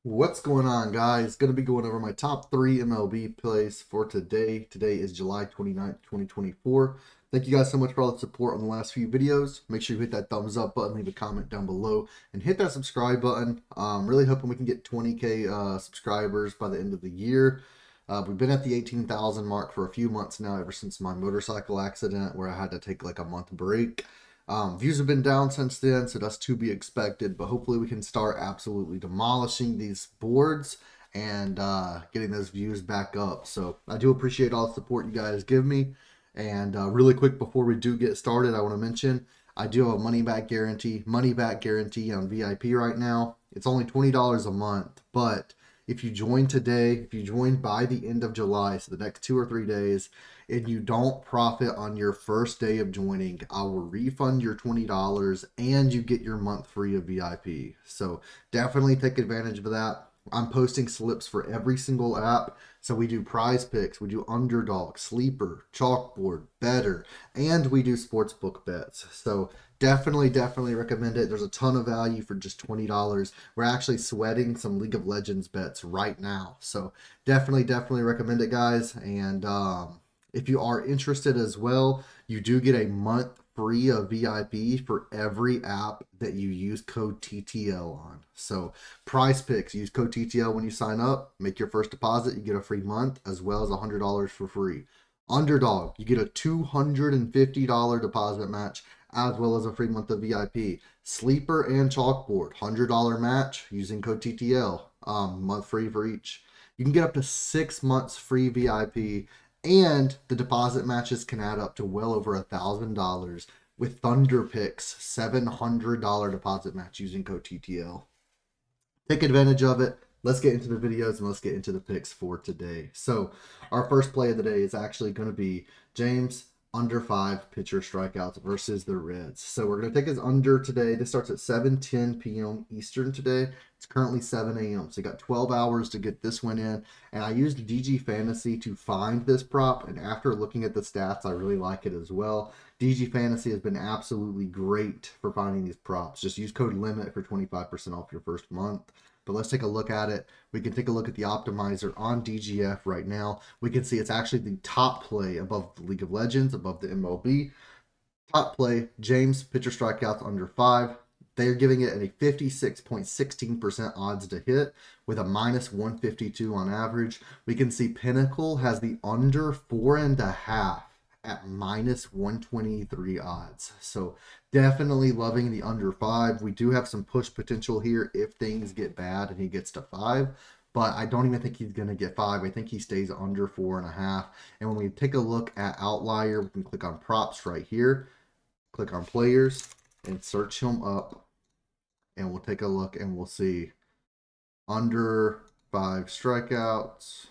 What's going on, guys? Going to be going over my top 3 MLB plays for today. Today is July 29th, 2024. Thank you guys so much for all the support on the last few videos. Make sure you hit that thumbs up button, leave a comment down below, and hit that subscribe button. Really hoping we can get 20K subscribers by the end of the year. We've been at the 18,000 mark for a few months now, ever since my motorcycle accident where I had to take like a month break. Views have been down since then, so that's to be expected, but hopefully we can start absolutely demolishing these boards and getting those views back up. So I do appreciate all the support you guys give me. And really quick before we do get started, I want to mention I do have a money back guarantee on VIP right now. It's only $20 a month, but if you join today, if you join by the end of July, so the next 2 or 3 days, and you don't profit on your first day of joining, I will refund your $20 and you get your month free of VIP. So definitely take advantage of that. I'm posting slips for every single app. So we do Prizepicks, we do UnderDog, Sleeper, Chalkboard, Betr, and we do sportsbook bets. So definitely recommend it. There's a ton of value for just $20. We're actually sweating some League of Legends bets right now. So definitely recommend it, guys. And if you are interested as well, you do get a month free of VIP for every app that you use code TTL on. So Prizepicks, use code TTL when you sign up, make your first deposit, you get a free month as well as $100 for free. UnderDog, you get a $250 deposit match as well as a free month of VIP. Sleeper and Chalkboard, $100 match using code TTL, month free for each. You can get up to 6 months free VIP, and the deposit matches can add up to well over $1,000 with Betr Picks, $700 deposit match using code TTL. Take advantage of it. Let's get into the videos and let's get into the picks for today. So our first play of the day is actually going to be James under 5 pitcher strikeouts versus the Reds. So we're going to take his under today. This starts at 7:10 p.m. Eastern today. It's currently 7 a.m. So you got 12 hours to get this one in. And I used DG Fantasy to find this prop. And after looking at the stats, I really like it as well. DG Fantasy has been absolutely great for finding these props. Just use code LIMIT for 25% off your first month. But let's take a look at it. We can take a look at the optimizer on DGF right now. We can see it's actually the top play above the League of Legends, above the MLB. Top play, James, pitcher strikeouts under 5. They're giving it a 56.16% odds to hit with a -152 on average. We can see Pinnacle has the under 4.5 at -123 odds. So definitely loving the under 5. We do have some push potential here if things get bad and he gets to 5. But I don't even think he's going to get 5. I think he stays under 4.5. And when we take a look at Outlier, we can click on props right here. Click on players and search him up. And we'll take a look and we'll see under 5 strikeouts.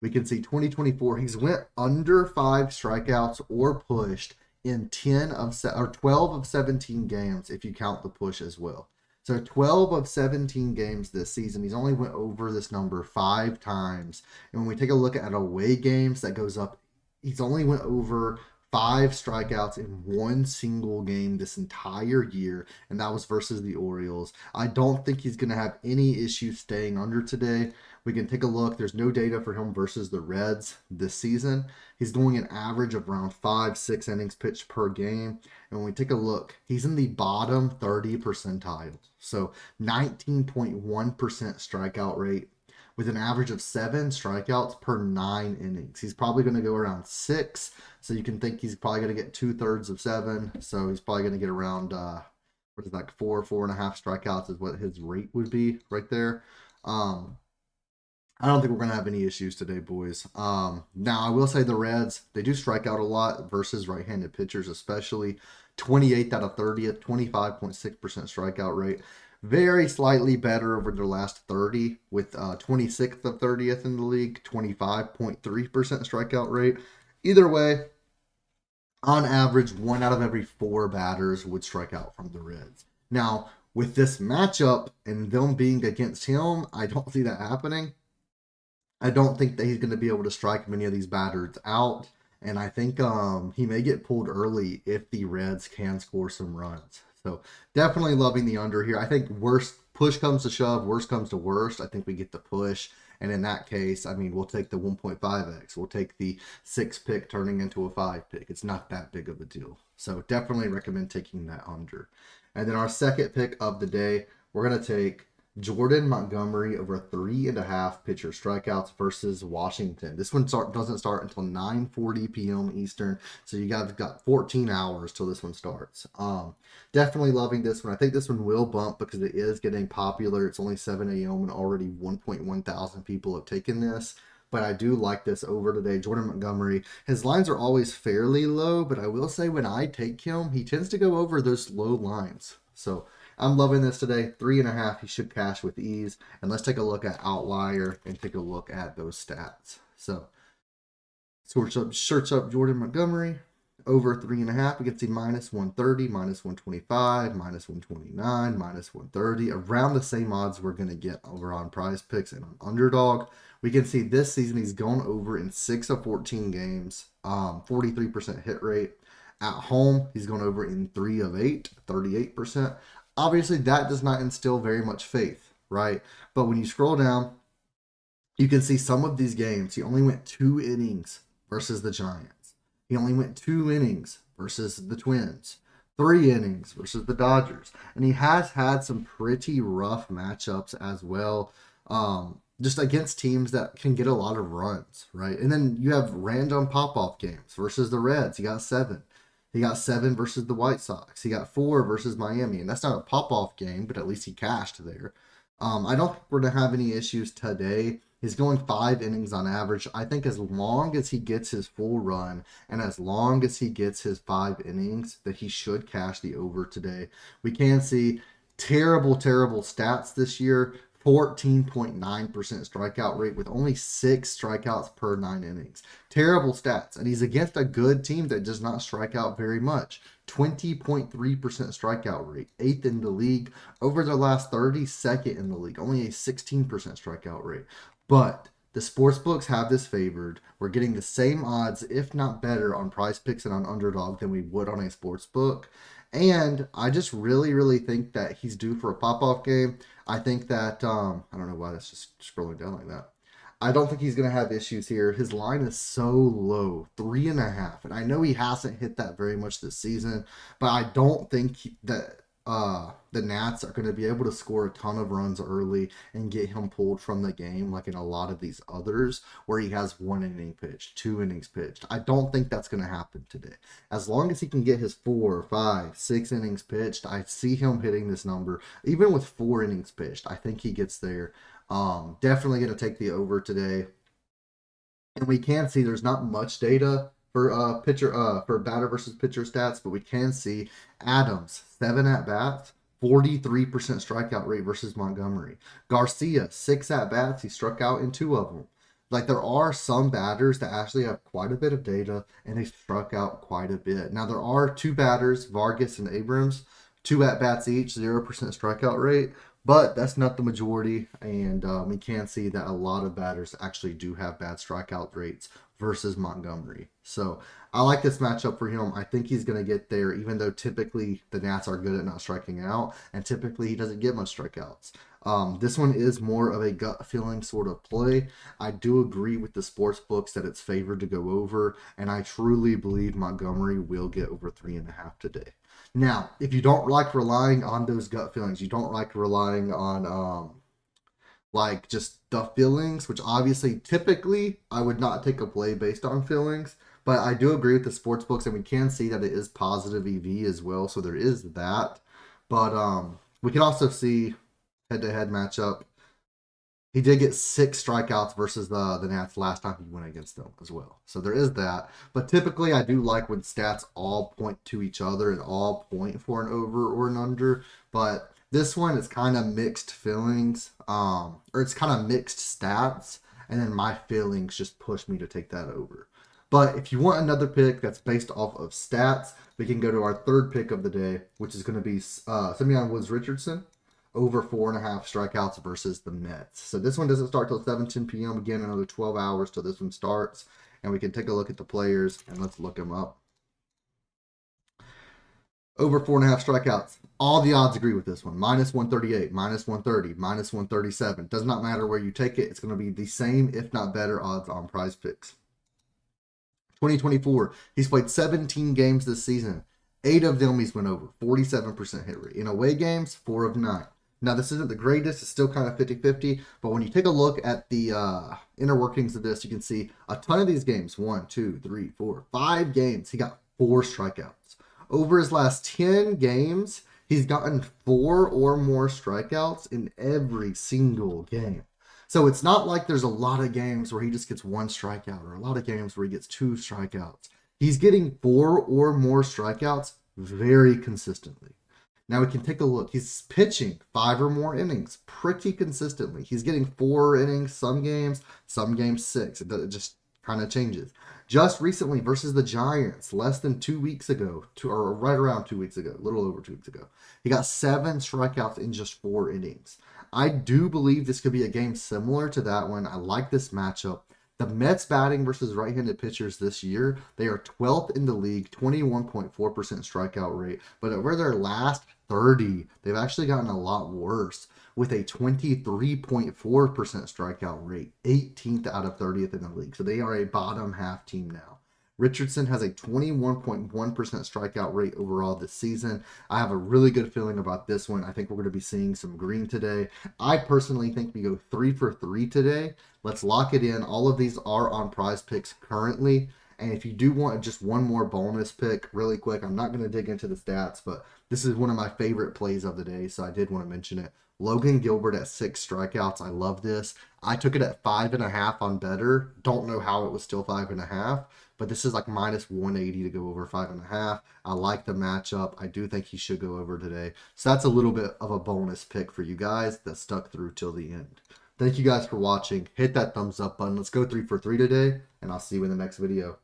We can see 2024, he's went under 5 strikeouts or pushed in 12 of 17 games if you count the push as well. So 12 of 17 games this season, he's only went over this number 5 times. And when we take a look at away games, that goes up. He's only went over 5 strikeouts in 1 single game this entire year, and that was versus the Orioles. I don't think he's going to have any issues staying under today. We can take a look. There's no data for him versus the Reds this season. He's going an average of around 5-6 innings pitched per game. And when we take a look, he's in the bottom 30 percentile. So 19.1% strikeout rate with an average of 7 strikeouts per 9 innings. He's probably going to go around 6. So you can think he's probably going to get 2/3 of 7. So he's probably going to get around, what is that, 4.5 strikeouts is what his rate would be right there. I don't think we're going to have any issues today, boys. Now, I will say the Reds, they do strike out a lot versus right-handed pitchers, especially 28th out of 30th, 25.6% strikeout rate. Very slightly better over their last 30 with 26th of 30th in the league, 25.3% strikeout rate. Either way, on average, 1 out of every 4 batters would strike out from the Reds. Now, with this matchup and them being against him, I don't see that happening. I don't think that he's going to be able to strike many of these batters out. And I think he may get pulled early if the Reds can score some runs. So definitely loving the under here. I think worst push comes to shove, worst comes to worst, I think we get the push. And in that case, I mean, we'll take the 1.5x. We'll take the 6 pick turning into a 5 pick. It's not that big of a deal. So definitely recommend taking that under. And then our second pick of the day, we're going to take Jordan Montgomery over 3.5 pitcher strikeouts versus Washington. This one doesn't start until 9:40 p.m. Eastern, so you guys got 14 hours till this one starts. Definitely loving this one. I think this one will bump because it is getting popular. It's only 7 a.m. and already 1.1 thousand people have taken this. But I do like this over today. Jordan Montgomery, his lines are always fairly low, but I will say when I take him, he tends to go over those low lines. So I'm loving this today. 3.5, he should cash with ease. And let's take a look at Outlier and take a look at those stats. So search up Jordan Montgomery. Over 3.5, we can see -130, -125, -129, -130. Around the same odds we're going to get over on Prizepicks and on UnderDog. We can see this season he's gone over in 6 of 14 games, 43% hit rate. At home, he's gone over in 3 of 8, 38%. Obviously, that does not instill very much faith, right? But when you scroll down, you can see some of these games. He only went 2 innings versus the Giants. He only went 2 innings versus the Twins. 3 innings versus the Dodgers. And he has had some pretty rough matchups as well. Just against teams that can get a lot of runs, right? And then you have random pop-off games versus the Reds. He got 7. He got 7 versus the White Sox. He got 4 versus Miami. And that's not a pop-off game, but at least he cashed there. I don't think we're going to have any issues today. He's going 5 innings on average. I think as long as he gets his full run and as long as he gets his 5 innings, that he should cash the over today. We can see terrible stats this year. 14.9% strikeout rate with only 6 strikeouts per 9 innings. Terrible stats. And he's against a good team that does not strike out very much. 20.3% strikeout rate. 8th in the league. Over the last 30, 2nd in the league. Only a 16% strikeout rate. But the sportsbooks have this favored. We're getting the same odds, if not better, on Prizepicks and on UnderDog than we would on a sportsbook. And I just really think that he's due for a pop-off game. I think that, I don't know why that's just scrolling down like that. I don't think he's going to have issues here. His line is so low, 3.5. And I know he hasn't hit that very much this season, but I don't think that the Nats are going to be able to score a ton of runs early and get him pulled from the game like in a lot of these others where he has 1 inning pitched, 2 innings pitched. I don't think that's going to happen today. As long as he can get his 4, 5, 6 innings pitched, I see him hitting this number. Even with 4 innings pitched, I think he gets there. Definitely going to take the over today. And we can see there's not much data for for batter versus pitcher stats, but we can see Adams 7 at bats, 43% strikeout rate versus Montgomery. Garcia 6 at bats, he struck out in 2 of them. Like there are some batters that actually have quite a bit of data and they struck out quite a bit. Now there are 2 batters, Vargas and Abrams, 2 at bats each, 0% strikeout rate. But that's not the majority, and we can see that a lot of batters actually do have bad strikeout rates versus Montgomery. So I like this matchup for him. I think he's going to get there, even though typically the Nats are good at not striking out, and typically he doesn't get much strikeouts. This one is more of a gut feeling sort of play. I do agree with the sports books that it's favored to go over, and I truly believe Montgomery will get over 3.5 today. Now, if you don't like relying on those gut feelings, you don't like relying on like just the feelings, which obviously typically I would not take a play based on feelings, but I do agree with the sports books and we can see that it is positive EV as well, so there is that. But we can also see head-to-head matchup. He did get 6 strikeouts versus the Nats last time he went against them as well. So there is that. But typically, I do like when stats all point to each other and all point for an over or an under. But this one is kind of mixed feelings, or it's kind of mixed stats. And then my feelings just push me to take that over. But if you want another pick that's based off of stats, we can go to our third pick of the day, which is going to be Simeon Woods Richardson. Over 4.5 strikeouts versus the Mets. So this one doesn't start till 7:10 p.m. Again, another 12 hours till this one starts. And we can take a look at the players and let's look them up. Over 4.5 strikeouts. All the odds agree with this one. Minus 138, minus 130, minus 137. Does not matter where you take it. It's going to be the same, if not better, odds on Prizepicks. 2024, he's played 17 games this season. 8 of them he's went over. 47% hit rate. In away games, 4 of 9. Now, this isn't the greatest. It's still kind of 50-50. But when you take a look at the inner workings of this, you can see a ton of these games. 1, 2, 3, 4, 5 games. He got 4 strikeouts. Over his last 10 games, he's gotten 4 or more strikeouts in every single game. So it's not like there's a lot of games where he just gets 1 strikeout or a lot of games where he gets 2 strikeouts. He's getting 4 or more strikeouts very consistently. Now we can take a look. He's pitching 5 or more innings pretty consistently. He's getting 4 innings some games 6. It just kind of changes. Just recently versus the Giants, less than 2 weeks ago, or right around 2 weeks ago, a little over 2 weeks ago, he got 7 strikeouts in just 4 innings. I do believe this could be a game similar to that one. I like this matchup. The Mets batting versus right-handed pitchers this year, they are 12th in the league, 21.4% strikeout rate. But over their last 30, they've actually gotten a lot worse with a 23.4% strikeout rate, 18th out of 30th in the league. So they are a bottom half team now. Richardson has a 21.1% strikeout rate overall this season. I have a really good feeling about this one. I think we're going to be seeing some green today. I personally think we go 3 for 3 today. Let's lock it in. All of these are on Prizepicks currently. And if you do want just one more bonus pick really quick, I'm not going to dig into the stats, but this is one of my favorite plays of the day, so I did want to mention it. Logan Gilbert at 6 strikeouts. I love this. I took it at 5.5 on Betr. Don't know how it was still 5.5, but this is like minus 180 to go over 5.5. I like the matchup. I do think he should go over today. So that's a little bit of a bonus pick for you guys that stuck through till the end. Thank you guys for watching. Hit that thumbs up button. Let's go 3 for 3 today, and I'll see you in the next video.